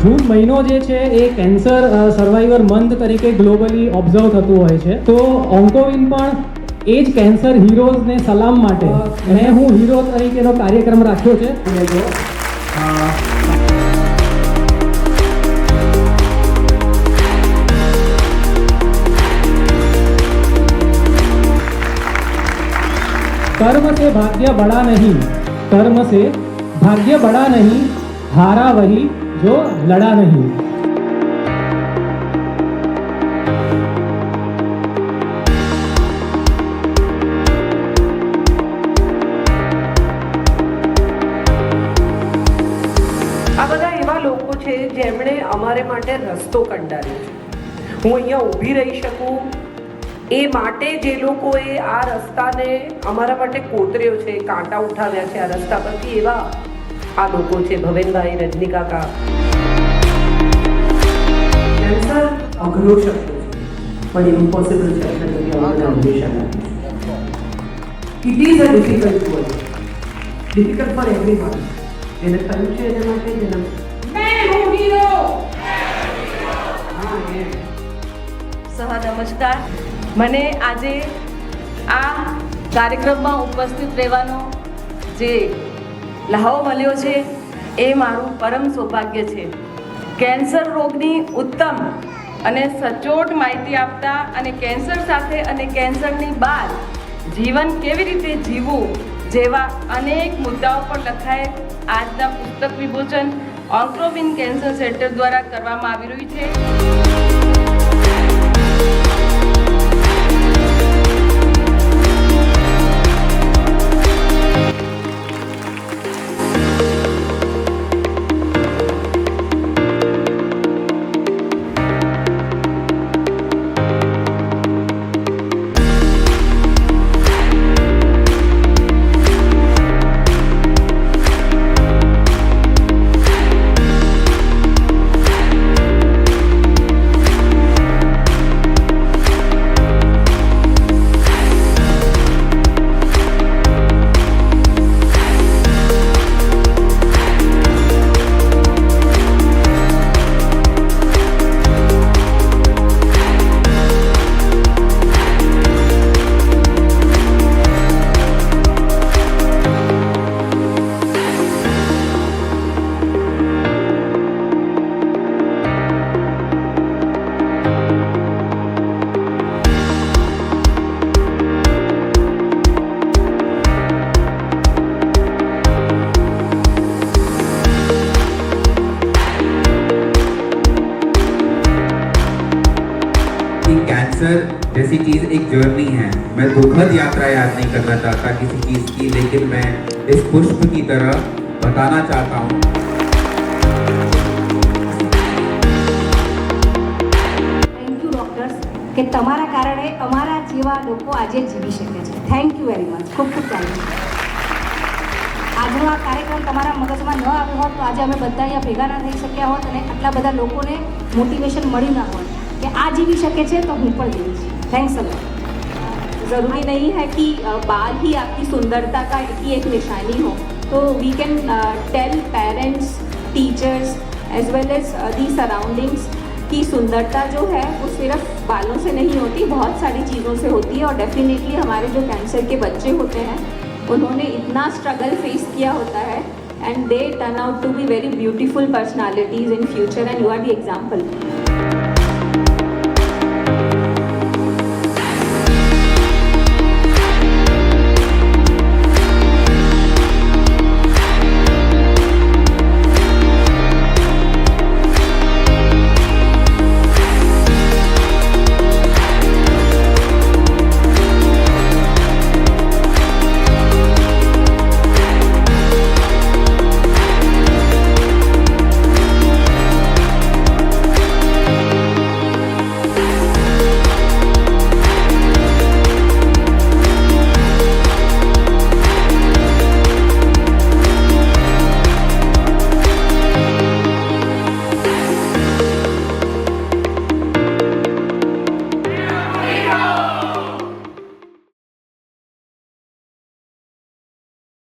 જૂન મહિનો જે છે એ કેન્સર સર્વાઈવર મંથ તરીકે ગ્લોબલી ઓબ્ઝર્વ થતું હોય છે. તો ઓન્કોવિન પણ એ જ કેન્સર હીરોઝને સલામ માટે હું હીરો તરીકેનો કાર્યક્રમ રાખ્યો છે. कर्म से भाग्य बड़ा नहीं, कर्म से भाग्य बड़ा नहीं, हारा वही जो लड़ा नहीं. આ બધા એવા લોકો છે જેમણે અમારે માટે રસ્તો કંડાર્યો છે. હું અહીંયા ઊભી રહી શકું એ માટે જે લોકોએ આ રસ્તાને અમારા માટે કોતર્યો છે, કાંટા ઉઠાવ્યા છે આ રસ્તા પરથી, એવા આ લોકો છે. ભવેનભાઈ, રજનીકાકા. કેન્સર અઘરો શબ્દ છે પણ ઇમ્પોસિબલ છે it is a difficult word, difficult for everyone. એને થયું છે એના માટે જેના નમસ્કાર. મને આજે આ કાર્યક્રમમાં ઉપસ્થિત રહેવાનો જે લહાવો મળ્યો છે એ મારું પરમ સૌભાગ્ય છે. કેન્સર રોગની ઉત્તમ અને સચોટ માહિતી આપતા અને કેન્સર સાથે અને કેન્સરની બહાર જીવન કેવી રીતે જીવવું જેવા અનેક મુદ્દાઓ પર લખાયેલ આજના પુસ્તક વિમોચન ઓન્કોવિન કેન્સર સેન્ટર દ્વારા કરવામાં આવી રહ્યું છે. कैंसर जैसी चीज एक जर्नी है. मैं दुखद यात्रा याद नहीं करना चाहता किसी चीज की, लेकिन मैं इस पुष्प की तरह बताना चाहता हूँ. થેન્ક યુ ડોક્ટર્સ કે તમારા કારણે અમારા જેવા લોકો આજે જીવી શકે છે. Thank you very much. ખૂબ ખૂબ થેન્ક યુ. આજનો આ કાર્યક્રમ તમારા મગજમાં ન આવ્યો હોત તો આજે અમે બધા અહીંયા ભેગા ના થઈ શક્યા હોત અને આટલા બધા લોકોને મોટિવેશન મળ્યું ના હોત कि आज जीवी शके छे तो हूँ पण जीवीश. Thanks a lot. ज़रूरी नहीं है कि बाल ही आपकी सुंदरता का की एक निशानी हो. तो we can tell parents, teachers as well as the surroundings की सुंदरता जो है वो सिर्फ बालों से नहीं होती, बहुत सारी चीज़ों से होती है. और डेफिनेटली हमारे जो कैंसर के बच्चे होते हैं उन्होंने इतना स्ट्रगल फेस किया होता है and they turn out to be very beautiful personalities in future and you are the example.